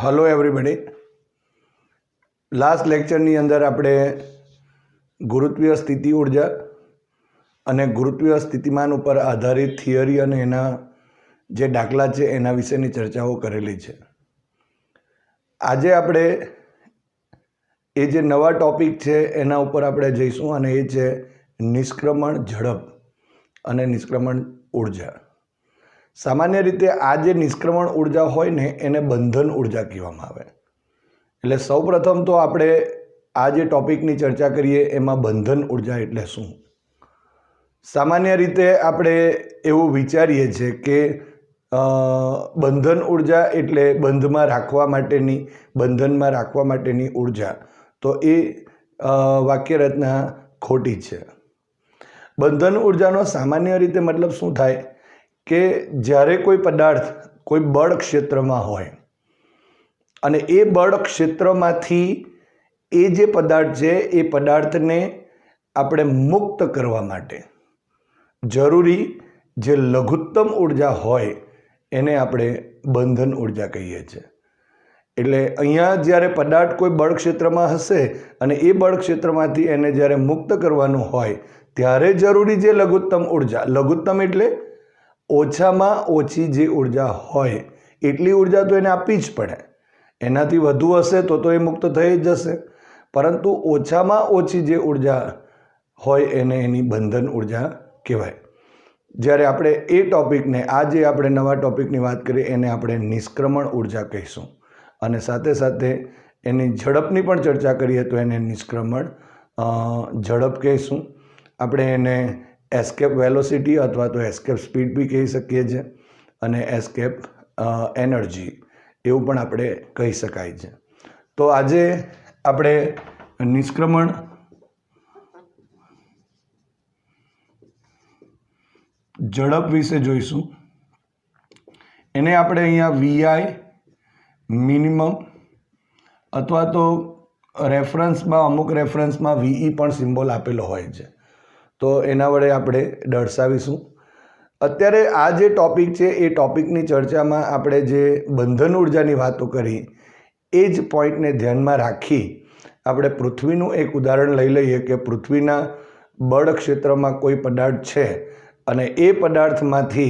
Hello everybody. Last लेक्चरनी अंदर आपणे गुरुत्वीय स्थिति ऊर्जा अने गुरुत्वीय स्थितिमान पर आधारित थियरी अने एना जे दाखला छे एना विशेनी चर्चाओ करेली छे। आजे आपणे ए जे नवा टॉपिक छे एना उपर आपणे जईशुं अने ए छे निष्क्रमण झड़प अने निष्क्रमण ऊर्जा। सामान्य रीते आ जे निष्क्रमण ऊर्जा होय ने एने बंधन ऊर्जा कहेवामां आवे। एटले सौप्रथम तो आपणे आ जे टॉपिकनी चर्चा करीए एमां बंधन ऊर्जा एटले शुं। सामान्य रीते आपणे एवुं विचारीए छे के बंधन ऊर्जा एटले बंधमां राखवा माटेनी बंधनमां राखवा माटेनी ऊर्जा, तो ए वाक्यरचना खोटी छे। बंधन ऊर्जानो सामान्य रीते मतलब शुं थाय के ज्यारे कोई पदार्थ कोई बळ क्षेत्रमां होय अने ए बळ क्षेत्रमांथी ए जे पदार्थ छे ए पदार्थने आपणे मुक्त करवा माटे जरूरी जे लघुत्तम ऊर्जा होय एने आपणे बंधन ऊर्जा कहीए छे। एटले अहींया ज्यारे पदार्थ कोई बळ क्षेत्रमां हशे अने ए बळ क्षेत्रमांथी एने ज्यारे मुक्त करवानुं होय त्यारे जरूरी जे लघुत्तम ऊर्जा, लघुत्तम एटले ओछामां ओછી जे ऊर्जा होय एटली ऊर्जा तो एने आपवी ज पड़े। एनाथी वधु हशे तो ए मुक्त थई ज जशे, परंतु ओछामां ओછી जे ऊर्जा होय एने एनी बंधन ऊर्जा कहेवाय। ज्यारे आपणे ए टॉपिकने आज आपणे नवा टॉपिकनी वात करीए एने आपणे निष्क्रमण ऊर्जा कहीशुं अने साथे साथे एनी झड़पनी पण चर्चा करीए तो एने निष्क्रमण झड़प कहीशुं। आपणे एने एस्केप वेलोसिटी अथवा तो एस्केप स्पीड भी कही सकीए छे अने एस्केप एनर्जी एवुं पण आपणे कही शकाय छे। तो आजे आपणे निष्क्रमण झड़प विषे जोईशुं। एने आपणे अहींया वीआई मिनिमम अथवा तो रेफरन्स में अमुक रेफरन्स में वीई पण सिम्बोल आपेलो होय छे, तो एना वडे आपणे दर्शावीशुं। अत्यारे आ जे टॉपिक छे ए टॉपिकनी चर्चामां आपणे जे बंधन ऊर्जानी वातो करी ए ज पॉइंटने ध्यानमां राखी आपणे पृथ्वीनुं एक उदाहरण लई लईए के पृथ्वीना बळ क्षेत्रमां कोई पदार्थ छे अने ए पदार्थमांथी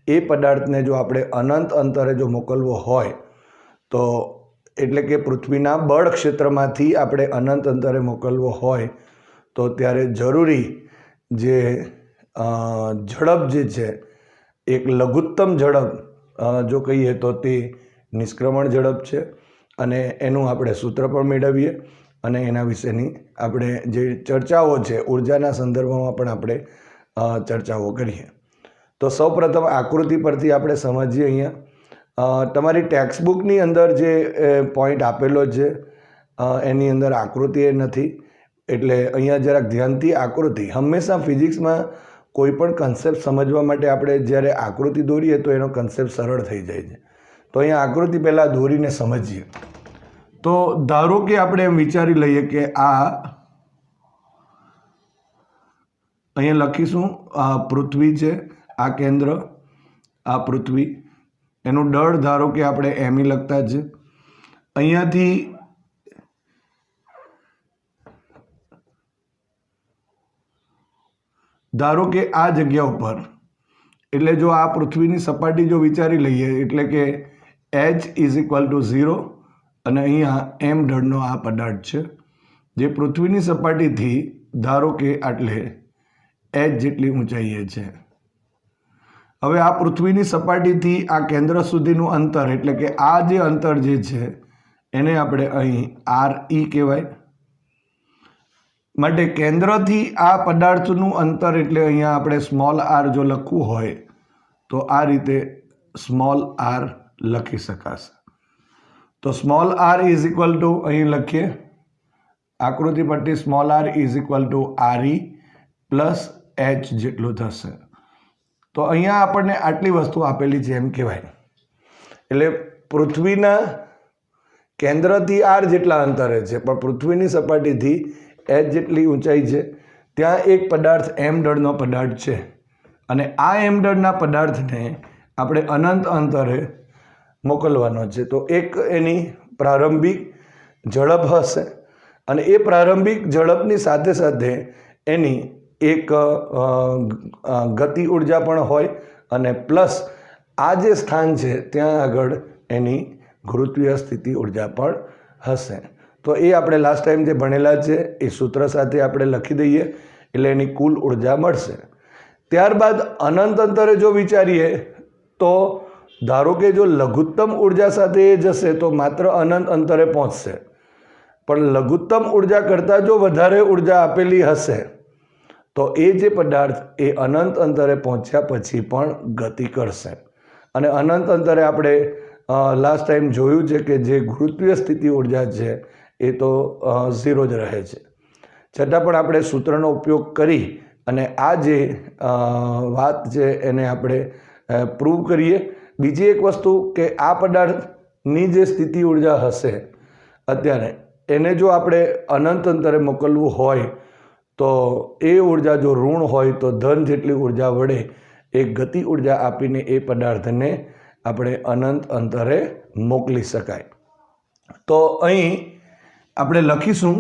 ए पदार्थने जो आपणे अनंत अंतरे जो मोकलवो होय तो एटले के पृथ्वीना बळ क्षेत्रमांथी आपणे अनंत अंतरे मोकलवो होय तो त्यारे जरूरी जे झड़प जे छे एक लघुत्तम झड़प जो कहीए तो ते निष्क्रमण झड़प छे अने एनुं आपणे सूत्र पण मेळवीए अने एना विशेनी आपणे जे चर्चाओ छे ऊर्जाना संदर्भमां पण आपणे चर्चाओ करीए। तो सौप्रथम आकृति परथी आपणे समजीए। अहींया तमारी टेक्स्टबुकनी अंदर जे पॉइंट आपेलो छे एनी अंदर आकृति नथी, एटले अहींया जराक ध्यानथी आकृति हमेशा फिजिक्स में कोईपण कन्सेप्ट समझवा माटे आपणे ज्यारे आकृति दौरीए तो एनो कन्सेप्ट सरळ थई जाय छे। तो अहींया आकृति पहेला दौरीने समझीए। तो धारो के आपणे एम विचारी लईए के आ अहींया लखीशुं आ पृथ्वी छे, आ केंद्र, आ पृथ्वी, एनुं दळ धारो के आपणे एम लखता छे। अहींयाथी धारो के आ जग्या पर एटले जो आ पृथ्वीनी सपाटी जो विचारी लईए एटले के एच इज इक्वल टू 0 अने अहींया एम दळनो आ पदार्थ छे जे पृथ्वीनी सपाटीथी धारो के आटले एच जेटली ऊंचाईए छे। हवे आ पृथ्वीनी सपाटीथी आ केंद्र सुधीनुं अंतर एटले के आ जे अंतर जे छे एने आपणे અહીં RE कहेवाय। माटे केंद्रथी आ पदार्थनुं अंतर एटले अहींया आपणे स्मॉल आर जो लखवुं होय तो आ रीते स्मॉल आर लखी शकाशे। तो small R is equal to अहीं लखीए आकृति परथी small R is equal to RE plus H जेटલું થશે। तो अहींया आपणने आटली वस्तु आपेली छे एम कहेवाय। एटले पृथ्वीना केंद्रथी आर जेटला अंतरे छे पण पृथ्वीनी सपाटीथी एच जेटली ऊंचाई है त्या एक पदार्थ एम दळनो पदार्थ है अने आ एम दळना पदार्थने आपणे अनंत अंतरे મોકલવાનો છે. તો એક એની પ્રારંભિક ઝડપ હશે અને એ પ્રારંભિક ઝડપની સાથે સાથે એની એક ગતિ ઉર્જા પણ હોય અને પ્લસ આ જે સ્થાન છે ત્યાં આગળ એની ગુરુત્વીય સ્થિતિ ઉર્જા પણ હશે. તો એ આપણે લાસ્ટ ટાઈમ જે ભણેલા છે એ સૂત્ર સાથે આપણે લખી દઈએ એટલે એની કુલ ઉર્જા મળશે. ત્યારબાદ અનંત અંતરે જો વિચારીએ તો ધારો કે જો લઘુત્તમ ઉર્જા સાથે એ જશે તો માત્ર અનંત અંતરે પહોંચશે, પણ લઘુત્તમ ઉર્જા કરતાં જો વધારે ઉર્જા આપેલી હશે તો એ જે પદાર્થ એ અનંત અંતરે પહોંચ્યા પછી પણ ગતિ કરશે. અને અનંત અંતરે આપણે લાસ્ટ ટાઈમ જોયું છે કે જે ગુરુત્વીય સ્થિતિ ઉર્જા છે એ તો 0 જ રહે છે. છતાં પણ આપણે સૂત્રનો ઉપયોગ કરી અને આ જે વાત છે એને આપણે પ્રૂવ કરીએ. બીજી એક વસ્તુ કે આ પદાર્થની જે સ્થિતિ ઉર્જા હશે અત્યારે એને જો આપણે અનંત અંતરે મોકલવું હોય તો એ ઉર્જા જો ઋણ હોય તો ધન જેટલી ઉર્જા વડે એ ગતિ ઉર્જા આપીને એ પદાર્થને આપણે અનંત અંતરે મોકલી શકાય. તો અહીં આપણે લખીશું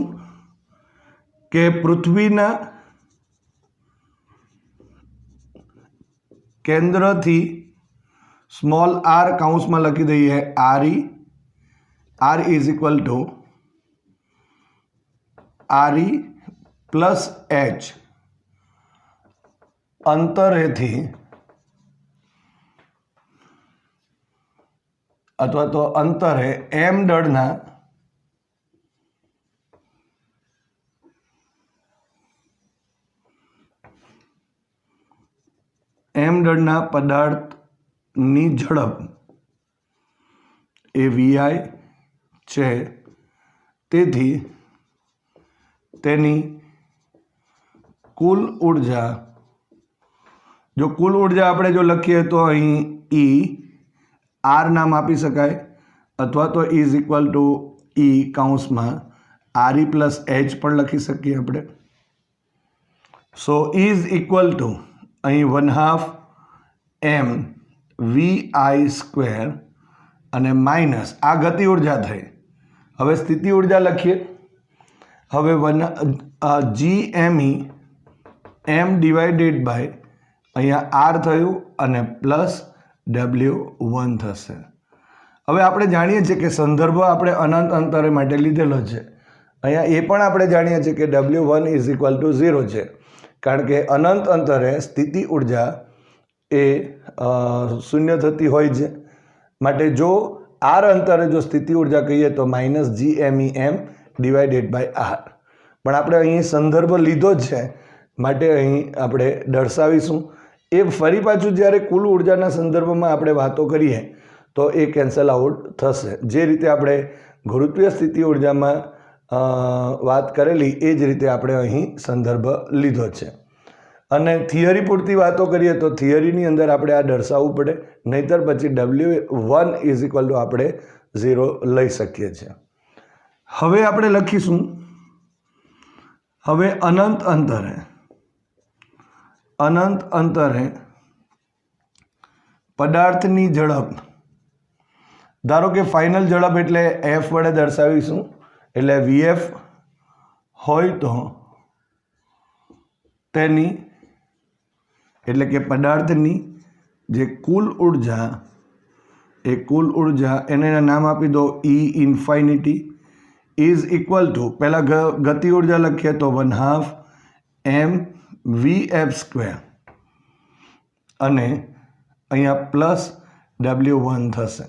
કે પૃથ્વીના કેન્દ્રથી સ્મોલ આર કૌંસમાં લખી દઈએ R is equal to RE plus H અંતરેથી અથવા તો અંતરે m દળના પદાર્થની ઝડપ એ vi છે. તેથી તેની કુલ ઉર્જા જો કુલ ઉર્જા આપણે જો લખીએ તો અહીં E R નામ આપી શકાય અથવા તો ઇઝ ઇક્વલ ટુ E કૌંસમાં RE પ્લસ H પણ લખી શકીએ આપણે. સો ઇઝ ઇક્વલ ટુ અહીં 1/2 mvi² અને માઇનસ આ ગતિ ઉર્જા થઈ. હવે સ્થિતિ ઉર્જા લખીએ. હવે GME m ડિવાઇડેડ બાય અહીંયા R થયું અને પ્લસ W1 થશે. હવે આપણે જાણીએ છીએ કે સંદર્ભ આપણે અનંત અંતરે માટે લીધેલો છે. અહીંયા એ પણ આપણે જાણીએ છીએ કે W1 ઇઝ ઇક્વલ ટુ 0 છે, કારણ કે અનંત અંતરે સ્થિતિ ઉર્જા એ શૂન્ય થતી હોય છે. માટે જો R અંતરે જો સ્થિતિ ઉર્જા કહીએ તો -GME m divided by R. પણ આપણે અહીં સંદર્ભ લીધો જ છે માટે અહીં આપણે દર્શાવીશું. એ ફરી પાછું જ્યારે કુલ ઉર્જાના સંદર્ભમાં આપણે વાતો કરીએ તો એ કેન્સલ આઉટ થશે. જે રીતે આપણે ગુરુત્વીય સ્થિતિ ઉર્જામાં વાત કરેલી એ જ રીતે આપણે અહીં સંદર્ભ લીધો છે. અને થિયરી પૂરતી વાતો કરીએ તો થિયરીની અંદર આપણે આ દર્શાવવું પડે, નહીંતર પછી W1 ઇઝ ઇક્વલ ટુ આપણે 0 લઈ શકીએ છીએ. હવે આપણે લખીશું હવે અનંત અંતરે પદાર્થની ઝડપ, ધારો કે ફાઇનલ ઝડપ એટલે F વડે દર્શાવીશું. એટલે VF હોય તો તેની એટલે કે પદાર્થની જે કુલ ઉર્જા એ કુલ ઉર્જા એને નામ આપી દો E ઇન્ફાઇનિટી ઇઝ ઇક્વલ ટુ પહેલાં ગતિ ઉર્જા લખીએ તો 1/2 mvf² અને અહીંયા પ્લસ W1 થશે,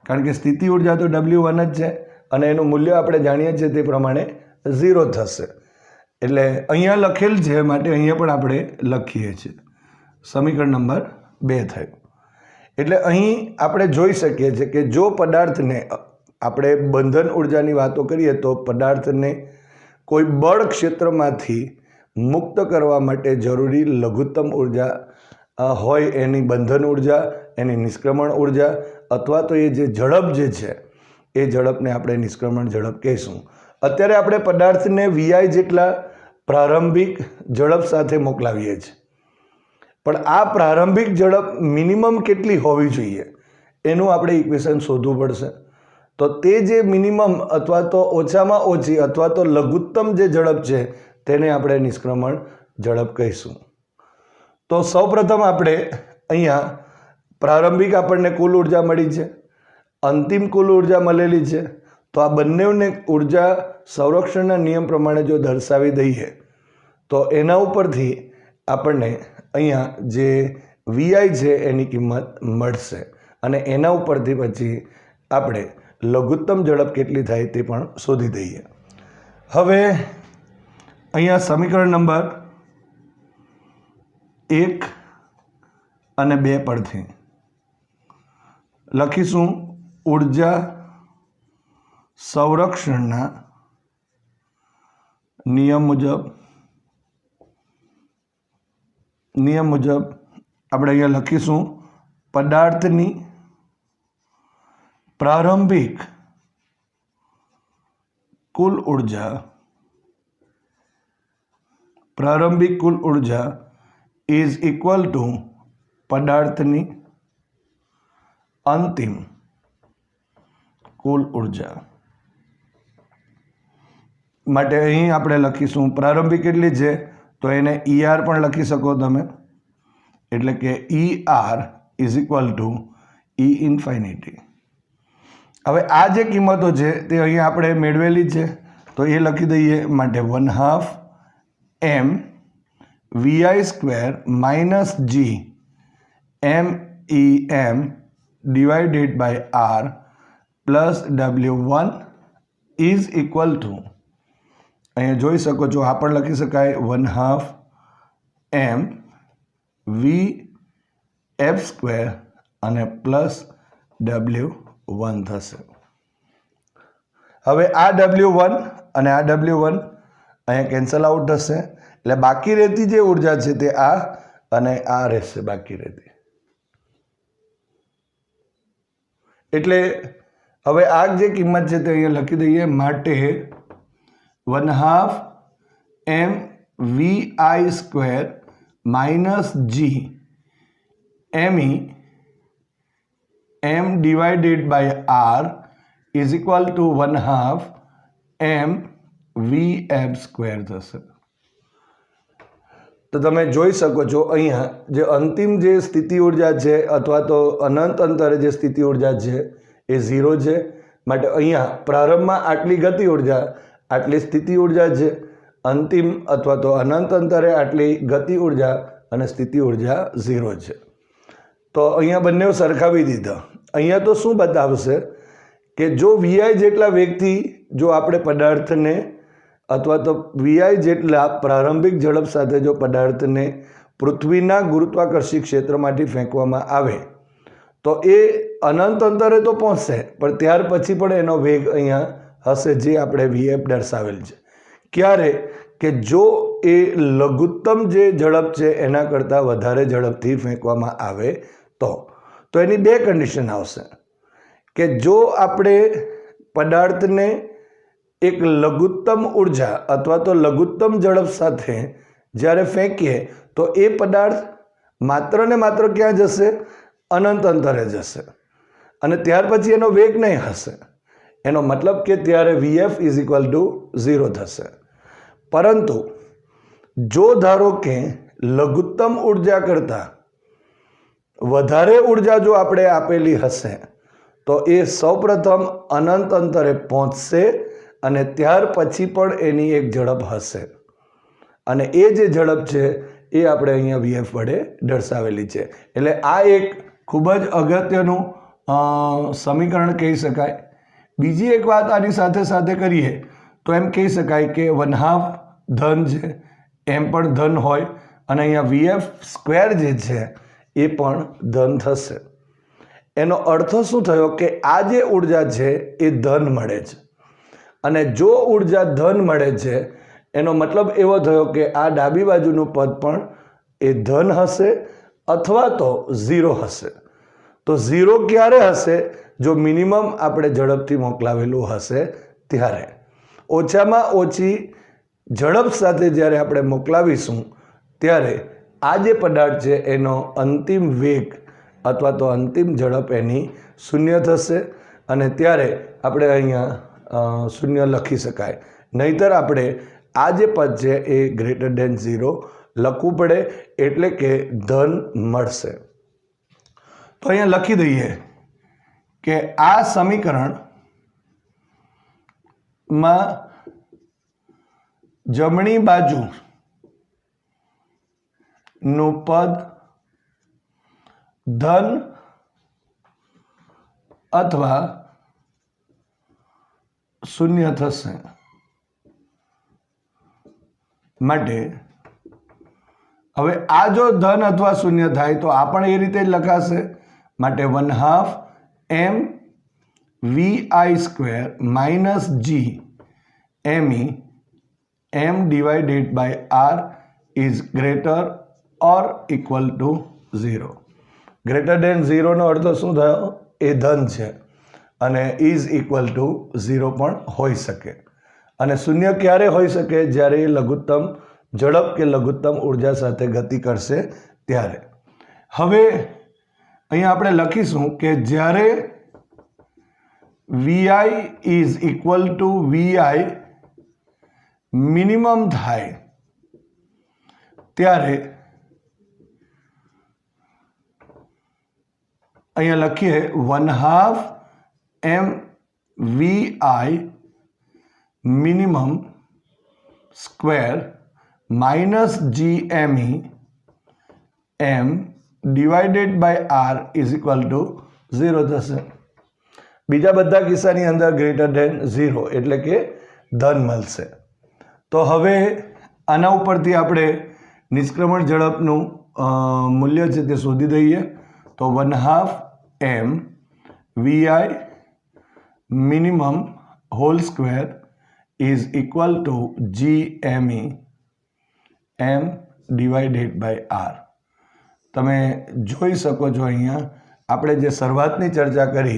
કારણ કે સ્થિતિ ઉર્જા તો W1 જ છે અને એનું મૂલ્ય આપણે જાણીએ છીએ તે પ્રમાણે 0 થશે. એટલે અહીંયા લખેલ છે માટે અહીંયા પણ આપણે લખીએ છીએ. સમીકરણ નંબર 2 થયું. એટલે અહીં આપણે જોઈ શકીએ છીએ કે જો પદાર્થને આપણે બંધન ઉર્જાની વાતો કરીએ તો પદાર્થને કોઈ બળ ક્ષેત્રમાંથી મુક્ત કરવા માટે જરૂરી લઘુત્તમ ઉર્જા હોય એની બંધન ઉર્જા, એની નિષ્ક્રમણ ઉર્જા અથવા તો એ જે ઝડપ જે છે એ ઝડપને આપણે નિષ્ક્રમણ ઝડપ કહીશું. અત્યારે આપણે પદાર્થને vi જેટલા પ્રારંભિક ઝડપ સાથે મોકલાવીએ છીએ, પણ આ પ્રારંભિક ઝડપ મિનિમમ કેટલી હોવી જોઈએ એનું આપણે ઇક્વેશન શોધવું પડશે. તો તે જે મિનિમમ અથવા તો ઓછામાં ઓછી અથવા તો લઘુત્તમ જે ઝડપ છે તેને આપણે નિષ્ક્રમણ ઝડપ કહીશું. તો સૌપ્રથમ આપણે અહીંયા પ્રારંભિક આપણને કુલ ઉર્જા મળી છે, અંતિમ કુલ ઉર્જા મળેલી છે. તો આ બંનેને ઉર્જા સંરક્ષણના નિયમ પ્રમાણે જો દર્શાવી દઈએ તો એના ઉપરથી આપણને અહીંયા જે વીઆઈ છે એની કિંમત મળશે અને એના ઉપરથી પછી આપણે લઘુત્તમ ઝડપ કેટલી થાય તે પણ શોધી દઈએ. હવે અહીંયા સમીકરણ નંબર 1 અને 2 પરથી લખીશું ઉર્જા સંરક્ષણના નિયમ મુજબ આપણે અહીંયા લખીશું પદાર્થની પ્રારંભિક કુલ ઉર્જા ઇઝ ઇક્વલ ટુ પદાર્થની અંતિમ કુલ ઉર્જા. માટે અહીં આપણે લખીશું પ્રારંભિક કેટલી છે તો એને ER પણ લખી શકો તમે, એટલે કે ER is equal two E ઇન્ફાઇનિટી. હવે આ જે કિંમતો છે તે અહીંયા આપણે મેળવેલી છે તો એ લખી દઈએ. માટે 1/2 m vi² - g MEM divided by R plus W1 is equal to, અહીંયા જોઈ શકો છો આ પણ લખી શકાય 1/2 m VF² અને પ્લસ W1 થશે. હવે આ W1 અને આ W1 અહીંયા કેન્સલ આઉટ થશે, એટલે બાકી રહેતી જે ઉર્જા છે તે આ અને આ રહેશે બાકી રહેતી. એટલે હવે આ જે કિંમત છે તે અહીંયા લખી દઈએ. માટે 1/2 m vi² - g ME m divided by R is equal to 1/2 m VF² થશે. તો તમે જોઈ શકો છો અહીંયા જે અંતિમ જે સ્થિતિ ઉર્જા છે અથવા તો અનંત અંતરે જે સ્થિતિ ઉર્જા છે એ 0 છે. માટે અહીંયા પ્રારંભમાં આટલી ગતિ ઉર્જા આટલી સ્થિતિ ઉર્જા છે, અંતિમ અથવા તો અનંત અંતરે આટલી ગતિ ઉર્જા અને સ્થિતિ ઉર્જા 0 છે. તો અહીંયા બંને સરખાવી દીધા. અહીંયા તો શું બતાવશે કે જો વીઆઈ જેટલા વેગથી જો આપણે પદાર્થને અથવા તો વીઆઈ જેટલા પ્રારંભિક ઝડપ સાથે જો પદાર્થને પૃથ્વીના ગુરુત્વાકર્ષી ક્ષેત્રમાંથી ફેંકવામાં આવે તો એ અનંત અંતરે તો પહોંચશે, પણ ત્યાર પછી પણ એનો વેગ અહીંયા હશે જે આપણે VF દર્શાવેલ છે. ક્યારે કે જો એ લઘુત્તમ જે ઝડપ છે એના કરતાં વધારે ઝડપથી ફેંકવામાં આવે તો એની બે કન્ડિશન આવશે કે જો આપણે પદાર્થને એક લઘુત્તમ ઉર્જા અથવા તો લઘુત્તમ ઝડપ સાથે જ્યારે ફેંકીએ તો એ પદાર્થ માત્ર ને માત્ર ક્યાં જશે? અનંત અંતરે જશે અને ત્યાર પછી એનો વેગ નહીં હશે. એનો મતલબ કે ત્યારે VF ઇઝ ઇક્વલ ટુ 0 થશે. પરંતુ જો ધારો કે લઘુત્તમ ઉર્જા કરતાં વધારે ઉર્જા જો આપણે આપેલી હશે તો એ સૌપ્રથમ અનંત અંતરે પહોંચશે અને ત્યાર પછી પણ એની એક ઝડપ હશે અને એ જે ઝડપ છે એ આપણે અહીંયા VF વડે દર્શાવેલી છે. એટલે આ એક ખૂબ જ અગત્યનું સમીકરણ કહી શકાય. બીજી એક વાત આની સાથે સાથે કરીએ તો એમ કહી શકાય કે 1/2 ધન છે એમ પણ ધન હોય અને અહીંયા VF² જે છે એ પણ ધન થશે. એનો અર્થ શું થયો કે આ જે ઉર્જા છે એ ધન મળે છે અને જો ઉર્જા ધન મળે છે એનો મતલબ એવો થયો કે આ ડાબી બાજુનું પદ પણ એ ધન હશે અથવા તો 0 હશે. તો 0 ક્યારે હશે? જો મિનિમમ આપણે ઝડપથી મોકલાવેલું હશે ત્યારે. ઓછામાં ઓછી ઝડપ સાથે જ્યારે આપણે મોકલાવીશું ત્યારે આ જે પદાર્થ છે એનો અંતિમ વેગ अथवा तो अंतिम झड़प एनी शून्य थशे अने त्यारे आपणे अहींया शून्य लखी शकाय। नहींतर आपणे आ जे पद छे ए ग्रेटर देन 0 लखवू पड़े एटले के धन मळशे। तो अहींया लखी दईए के आ समीकरण में जमणी बाजू नु पद धन अथवा शून्य थशे। माटे हवे आ जो धन अथवा शून्य थाय तो आ पण ए रीते लखाशे। माटे 1/2 m vi² minus g me m divided by r is greater or equal to 0। Greater than 0 नो अर्थ शुं थयो? ए धन छे अने इज इक्वल टू 0 पण होई शके। अने शून्य क्यारे होई शके? ज्यारे ए लघुत्तम झड़प के लघुत्तम ऊर्जा साथे गति करशे त्यारे। हवे अहींया आपणे लखीशुं के ज्यारे vi is equal to vi minimum थाय त्यारे अहींया लखीए 1/2 m vi minimum square minus ji me m divided by r is equal to 0 थशे। बीजा बधा किस्सानी अंदर ग्रेटर देन 0 एटले के धन मळशे। तो हवे आना उपरथी आपणे निष्क्रमण झड़पनुं मूल्य छे ते शोधी दईए। तो 1/2 m vi minimum whole square is equal to g me m divided by r। तमे जोई शको छो अहींया आपणे जे शरूआतनी चर्चा करी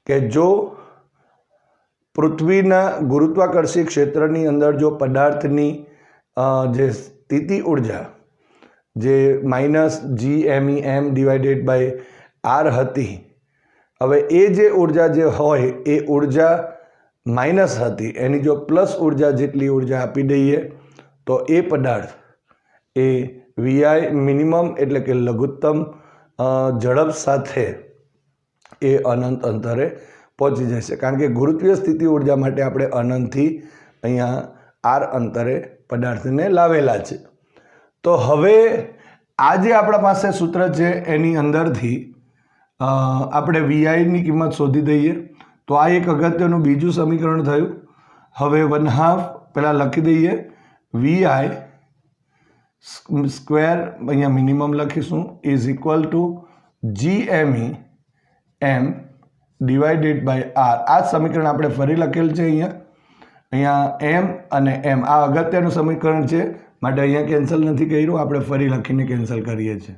के जो पृथ्वीना गुरुत्वाकर्षी क्षेत्रनी अंदर जो पदार्थनी जे स्थिति ऊर्जा जे minus ji me m divided by r हती, हवे ए जे ऊर्जा जे होय ए ऊर्जा माइनस हती एनी जो प्लस ऊर्जा जेटली ऊर्जा आपी दईए तो ए पदार्थ ए vi मिनिमम एटले के लघुत्तम झड़प साथे ए अनंत अंतरे पहुंची जशे। कारण के गुरुत्वीय स्थिति ऊर्जा माटे आपणे अनंतथी अहींया आर अंतरे पदार्थने लावेला छे। तो हवे आ जे आपणा पासे सूत्र छे एनी अंदरथी आपणे vi नी किंमत शोधी दईए। तो आ एक अगत्यनुं बीजुं समीकरण थयुं। हवे 1/2 पहेला लखी दईए vi स्क्वेर अहींया मिनिमम लखीशुं is equal to G me m divided by r। आ समीकरण आपणे फरी लखेल छे। अहींया m अने m आ अगत्यनुं समीकरण छे माटे अहींया केन्सल नथी कर्युं, आपणे फरी लखीने केन्सल करीए छे।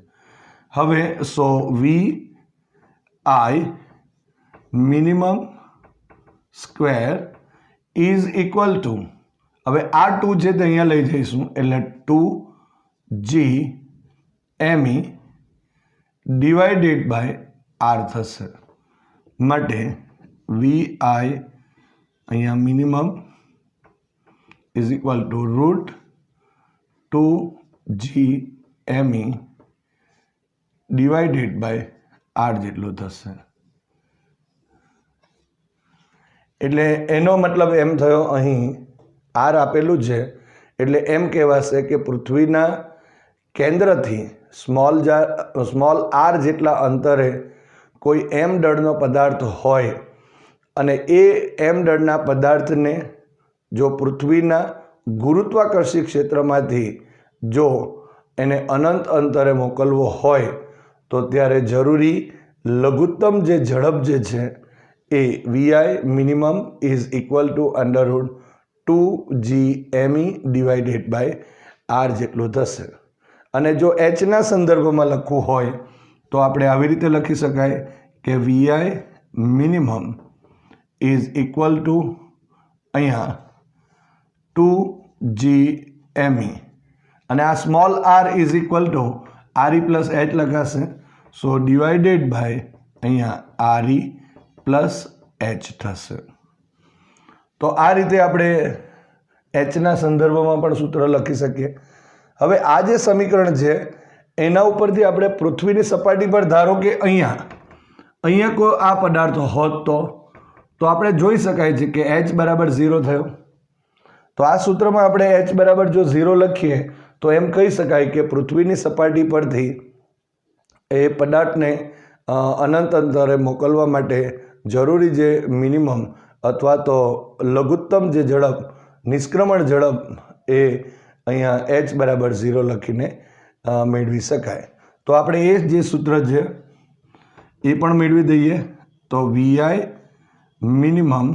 हवे so vi minimum square is equal to, हवे आ 2 छे ते अहींया लई जईशुं एटले 2g me divided by r थशे। माटे vi अहींया minimum is equal to √2g me divided by r जेटलो थशे। एटले एनो मतलब एम थयो अहीं r आपेलुं छे एटले एम कहेवाशे के पृथ्वीना केंद्रथी स्मॉल r जेटला अंतरे कोई m दळनो पदार्थ होय अने ए m दळना पदार्थने जो पृथ्वीना गुरुत्वाकर्षी क्षेत्रमांथी जो एने अनंत अंतरे मोकलवो होय तो त्यारे जरूरी लघुत्तम जे झड़प जे छे ए vi minimum is equal to √2g me divided by r जेटलो थशे। अने जो h ना संदर्भमां लखवुं होय तो आपणे आवी रीते लखी शकाय के vi minimum is equal to अहींया 2g me अने आ small r is equal to re plus h लखाशे સો ડિવાઇડેડ બાય અહીંયા RE પ્લસ H થશે. તો આ રીતે આપણે Hના સંદર્ભમાં પણ સૂત્ર લખી શકીએ. હવે આ જે સમીકરણ છે એના ઉપરથી આપણે પૃથ્વીની સપાટી પર ધારો કે અહીંયા કોઈ આ પદાર્થ હોત તો આપણે જોઈ શકાય છે કે H બરાબર 0 થયો. તો આ સૂત્રમાં આપણે H બરાબર જો 0 લખીએ તો એમ કહી શકાય કે પૃથ્વીની સપાટી પરથી એ પદાર્થને અનંત અંતરે મોકલવા માટે જરૂરી જે મિનિમમ અથવા તો લઘુત્તમ જે ઝડપ નિષ્ક્રમણ ઝડપ એ અહીંયા H બરાબર 0 લખીને મેળવી શકાય. તો આપણે એ જે સૂત્ર છે એ પણ મેળવી દઈએ. તો VI minimum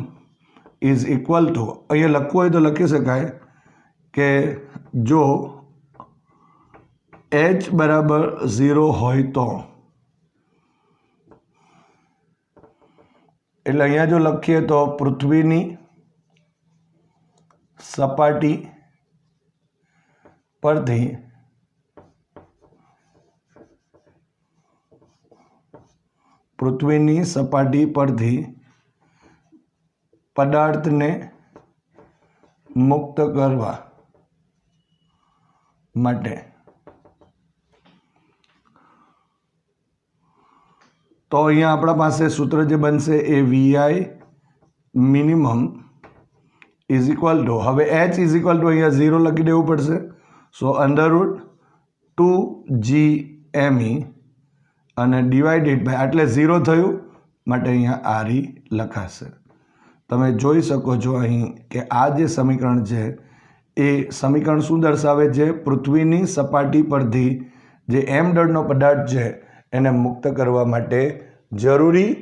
is equal to અહીંયા લખવું હોય તો લખી શકાય કે જો H બરાબર 0 હોય તો, એટલે અહીંયા જો લખીએ તો પૃથ્વીની સપાટી પરથી પદાર્થને મુક્ત કરવા માટે તો અહીંયા આપણા પાસે સૂત્ર જે બનશે એ VI minimum is equal two, હવે H ઇઝ ઇક્વલ ટુ અહીંયા 0 લખી દેવું પડશે. સો √2GME અને ડિવાઇડેડ બાય એટલે 0 થયું માટે અહીંયા RE લખાશે. તમે જોઈ શકો છો અહીં કે આ જે સમીકરણ છે એ સમીકરણ શું દર્શાવે છે? પૃથ્વીની સપાટી પરથી જે m દળનો પદાર્થ છે એને મુક્ત કરવા માટે જરૂરી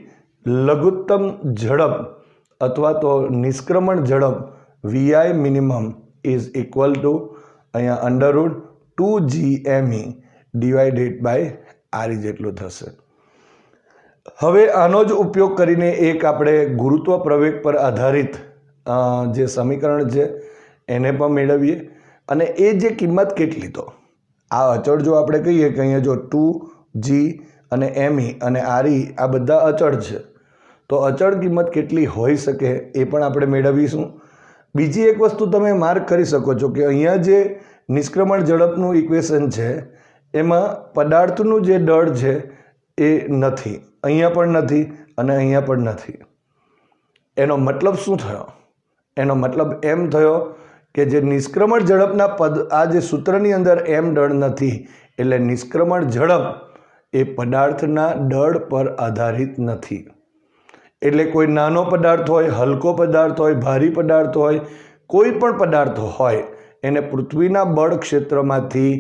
લઘુત્તમ ઝડપ અથવા તો નિષ્ક્રમણ ઝડપ VI minimum is equal to અહીંયા √2GME ડિવાઇડેડ બાય RE જેટલું થશે. હવે આનો જ ઉપયોગ કરીને એક આપણે ગુરુત્વ પ્રવેગ પર આધારિત જે સમીકરણ છે એને પણ મેળવીએ. અને એ જે કિંમત કેટલી, તો આ અચળ જો આપણે કહીએ કે અહીંયા જો 2G અને ME અને RE આ બધા અચળ છે તો અચળ કિંમત કેટલી હોઈ શકે એ પણ આપણે મેળવીશું. બીજી એક વસ્તુ તમે માર્ક કરી શકો છો કે અહીંયા જે નિષ્ક્રમણ ઝડપનું ઇક્વેશન છે એમાં પદાર્થનું જે દળ છે એ નથી, અહીંયા પણ નથી અને અહીંયા પણ નથી. એનો મતલબ શું થયો? એનો મતલબ એમ થયો કે જે નિષ્ક્રમણ ઝડપના આ જે સૂત્રની અંદર m દળ નથી એટલે નિષ્ક્રમણ ઝડપ એ પદાર્થના દળ પર આધારિત નથી. એટલે કોઈ નાનો પદાર્થ હોય, હલકો પદાર્થ હોય, ભારી પદાર્થ હોય, કોઈ પણ પદાર્થ હોય એને પૃથ્વીના બળ ક્ષેત્રમાંથી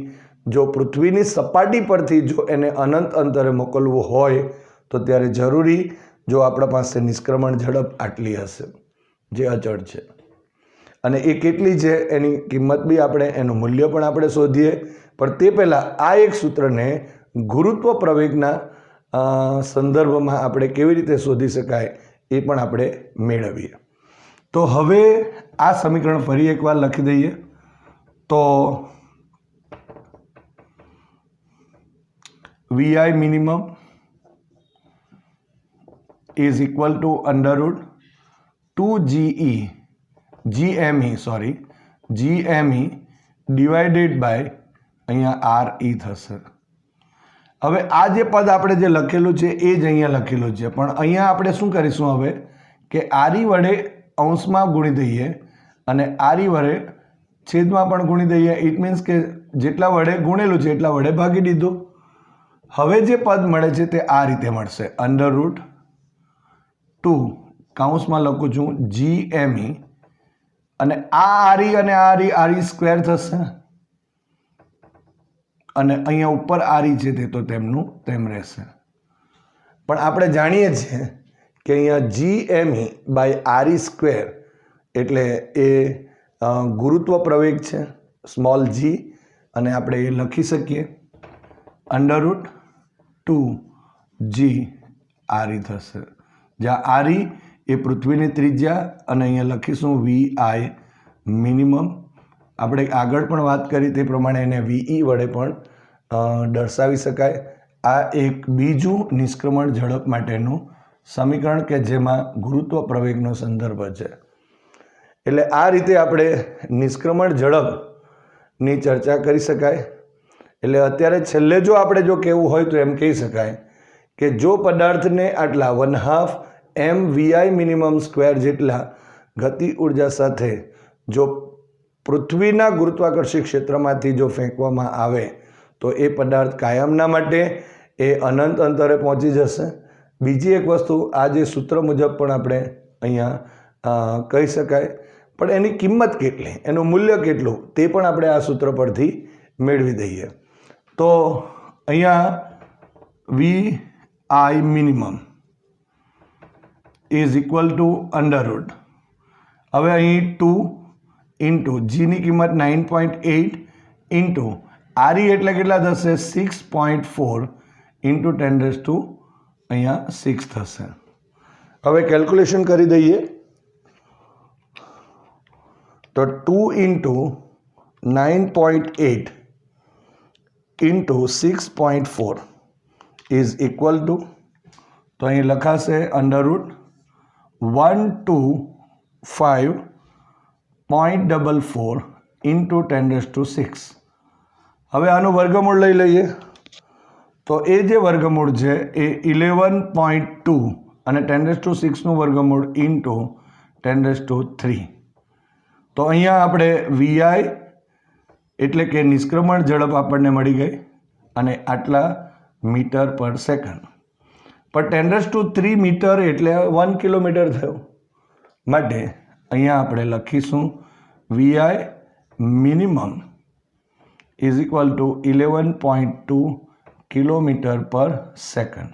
જો પૃથ્વીની સપાટી પરથી જો એને અનંત અંતરે મોકલવું હોય તો ત્યારે જરૂરી જો આપણા પાસે નિષ્ક્રમણ ઝડપ આટલી હશે જે અચળ છે. અને એ કેટલી છે એની કિંમત બી આપણે, એનું મૂલ્ય પણ આપણે શોધીએ. પણ તે પહેલાં આ એક સૂત્રને ગુરુત્વ પ્રવેગના સંદર્ભમાં આપણે કેવી રીતે શોધી શકાય એ પણ આપણે મેળવીએ. તો હવે આ સમીકરણ ફરી એકવાર લખી દઈએ. તો VI minimum is equal to √2GME divided by અહીંયા RE થશે. હવે આ જે પદ આપણે જે લખેલું છે એ જ અહીંયા લખેલું છે, પણ અહીંયા આપણે શું કરીશું હવે કે RE વડે અંશમાં ગુણી દઈએ અને RE વડે છેદમાં પણ ગુણી દઈએ. ઇટ મીન્સ કે જેટલા વડે ગુણેલું છે એટલા વડે ભાગી દીધું. હવે જે પદ મળે છે તે આ રીતે મળશે, √2 કૌંસમાં લખું છું GME અને આ RE અને આ RE સ્ક્વેર થશે અને અહીંયા ઉપર RE છે તે તો તેમનું તેમ રહેશે. પણ આપણે જાણીએ છીએ કે અહીંયા GME બાય RE સ્ક્વેર એટલે એ ગુરુત્વ પ્રવેગ છે સ્મોલ g અને આપણે એ લખી શકીએ √2g RE થશે, જ્યાં RE એ પૃથ્વીની ત્રિજ્યા અને અહીંયા લખીશું VI મિનિમમ. આપણે આગળ પણ વાત કરી તે પ્રમાણે એને VE વડે પણ દર્શાવી શકાય. આ એક બીજું નિષ્ક્રમણ ઝડપ માટેનું સમીકરણ કે જેમાં ગુરુત્વ પ્રવેગનો સંદર્ભ છે. એટલે આ રીતે આપણે નિષ્ક્રમણ ઝડપની ચર્ચા કરી શકાય. એટલે અત્યારે છેલ્લે જો આપણે જો કહેવું હોય તો એમ કહી શકાય કે જો પદાર્થને આટલા 1/2 mvi મિનિમમ સ્ક્વેર જેટલા ગતિ ઉર્જા સાથે જો પૃથ્વીના ગુરુત્વાકર્ષી ક્ષેત્રમાંથી જો ફેંકવામાં આવે તો એ પદાર્થ કાયમના માટે એ અનંત અંતરે પહોંચી જશે. બીજી એક વસ્તુ આ જે સૂત્ર મુજબ પણ આપણે અહીંયા કહી શકાય, પણ એની કિંમત કેટલી, એનું મૂલ્ય કેટલું તે પણ આપણે આ સૂત્ર પરથી મેળવી દઈએ. તો અહીંયા V I minimum is equal to underroot. હવે અહીં 2 ઇન્ટુ જીની કિંમત 9.8 ઇન્ટુ આરી એટલે કેટલા થશે 6.4 ઇન્ટુ 10⁻⁶ અહીંયા 6 થશે. હવે કેલ્ક્યુલેશન કરી દઈએ તો 2 into 9.8 into 6.4 is equal two, તો અહીં લખાશે અંડરરૂટ 125.44 ઇન્ટુ 10⁻⁶. હવે આનું વર્ગમૂળ લઈ લઈએ તો એ જે વર્ગમૂળ છે એ 11.2 અને 10⁻⁶ નું વર્ગમૂળ ઇન્ટુ 10⁻³ તો અહીંયા આપણે વીઆઈ એટલે કે નિષ્ક્રમણ ઝડપ આપણને મળી ગઈ અને આટલા મીટર પર સેકન્ડ. પણ 10⁻³ મીટર એટલે 1 કિલોમીટર થયો. માટે અહીંયા આપણે લખીશું Vi minimum is equal two 11.2 kilometre પર સેકન્ડ.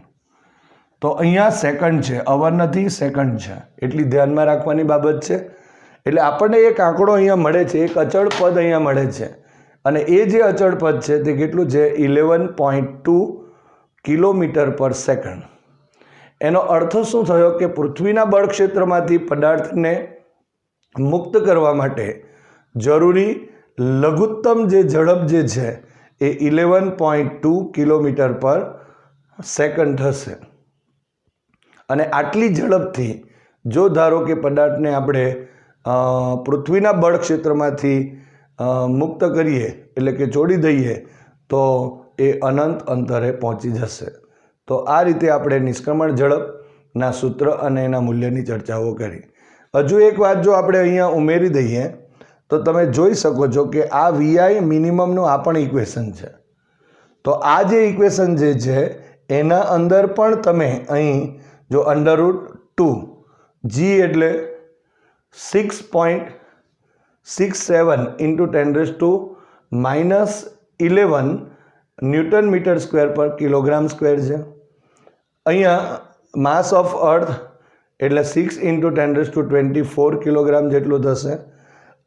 તો અહીંયા સેકન્ડ છે, અવર નથી, સેકન્ડ છે, એટલી ધ્યાનમાં રાખવાની બાબત છે. એટલે આપણને એક આંકડો અહીંયા મળે છે, એક અચળ પદ અહીંયા મળે છે અને એ જે અચળ પદ છે તે કેટલું છે 11.2 કિલોમીટર પર સેકન્ડ. એનો અર્થ શું થયો કે પૃથ્વીના બળ ક્ષેત્રમાંથી પદાર્થને મુક્ત કરવા માટે જરૂરી લઘુત્તમ જે ઝડપ જે છે એ 11.2 કિલોમીટર પર સેકન્ડ થશે. અને આટલી ઝડપથી જો ધારો કે પદાર્થને આપણે પૃથ્વીના બળ ક્ષેત્રમાંથી મુક્ત કરીએ એટલે કે છોડી દઈએ તો એ અનંત અંતરે પહોંચી જશે. તો આ રીતે આપણે નિષ્ક્રમણ ઝડપના સૂત્ર અને એના મૂલ્યની ચર્ચાઓ કરી. હજુ એક વાત જો આપણે અહીંયા ઉમેરી દઈએ તો તમે જોઈ શકો છો કે આ વીઆઈ મિનિમમનું આ પણ ઇક્વેશન છે. તો આ જે ઇક્વેશન જે છે એના અંદર પણ તમે અહીં જો √2 જી એટલે 6.67 ઇન્ટુ 10⁻⁻11 ન્યૂટન મીટર સ્ક્વેર પર કિલોગ્રામ સ્ક્વેર છે. અહીંયા માસ ઓફ અર્થ એટલે 6 ઇન્ટુ 10⁻24 કિલોગ્રામ જેટલું થશે.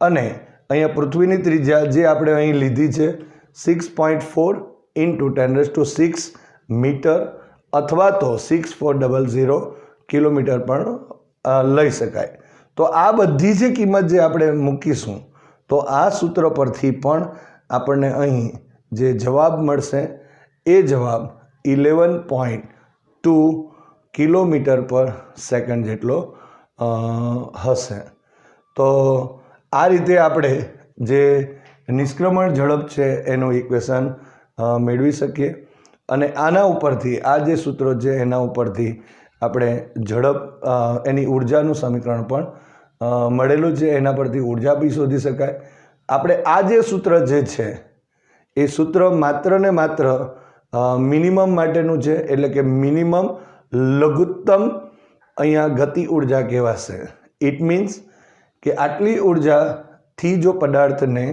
અને અહીંયા પૃથ્વીની ત્રિજ્યા જે આપણે અહીં લીધી છે 6.4 ઇન્ટુ 10⁻6 મીટર અથવા તો 6400 કિલોમીટર પણ લઈ શકાય. તો આ બધી જે કિંમત જે આપણે મૂકીશું તો આ સૂત્ર પરથી પણ આપણને અહીં જે જવાબ મળશે એ જવાબ 11.2 કિલોમીટર પર સેકન્ડ જેટલો હશે. તો આ રીતે આપણે જે નિષ્ક્રમણ ઝડપ છે એનું ઇક્વેશન મેળવી શકીએ. અને આના ઉપરથી આ જે સૂત્રો છે એના ઉપરથી આપણે ઝડપ એની ઉર્જાનું સમીકરણ પણ મળેલું છે, એના પરથી ઉર્જા બી શોધી શકાય. આપણે આ જે સૂત્ર જે છે એ સૂત્ર માત્ર ને માત્ર મિનિમમ માટેનું છે, એટલે કે મિનિમમ લઘુત્તમ અહીંયા ગતિ ઉર્જા કહેવાશે. ઇટ મીન્સ કે આટલી ઉર્જાથી જો પદાર્થને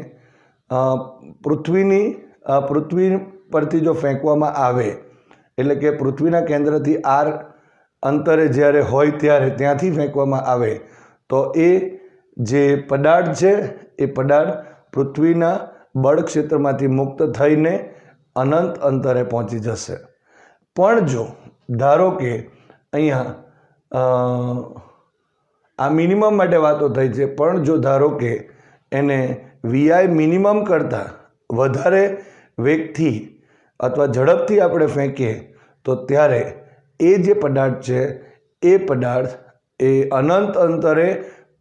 પૃથ્વી પરથી જો ફેંકવામાં આવે એટલે કે પૃથ્વીના કેન્દ્રથી આર અંતરે જ્યારે હોય ત્યારે ત્યાંથી ફેંકવામાં આવે તો એ જે પદાર્થ છે એ પદાર્થ પૃથ્વીના બળ ક્ષેત્રમાંથી મુક્ત થઈને અનંત અંતરે પહોંચી જશે. પણ જો ધારો કે અહીંયા આ મિનિમમ માટે વાતો થઈ છે, પણ જો ધારો કે એને વીઆઈ મિનિમમ કરતાં વધારે વેગથી અથવા ઝડપથી આપણે ફેંકીએ તો ત્યારે એ જે પદાર્થ છે એ પદાર્થ એ અનંત અંતરે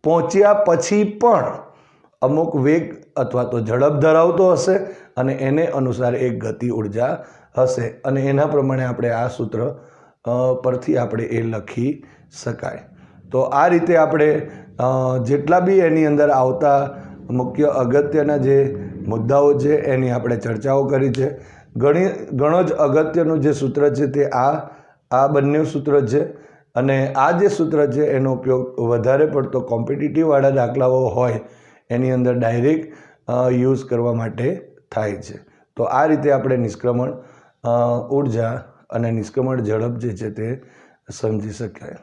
પહોંચ્યા પછી પણ અમુક વેગ અથવા તો ઝડપ ધરાવતો હશે અને એને અનુસાર એક ગતિ ઉર્જા હશે અને એના પ્રમાણે આપણે આ સૂત્ર પરથી આપણે એ લખી શકાય. તો આ રીતે આપણે જેટલા બી એની અંદર આવતા મુખ્ય અગત્યના જે મુદ્દાઓ છે એની આપણે ચર્ચાઓ કરી છે. ઘણો જ અગત્યનું જે સૂત્ર છે તે આ બંને સૂત્ર છે અને આ જે સૂત્ર છે એનો ઉપયોગ વધારે પડતો કોમ્પિટિટિવવાળા દાખલાઓ હોય એની અંદર ડાયરેક્ટ યુઝ કરવા માટે થાય છે. તો આ રીતે આપણે નિષ્ક્રમણ ઉર્જા અને નિષ્ક્રમણ ઝડપ જે છે તે સમજી શકાય.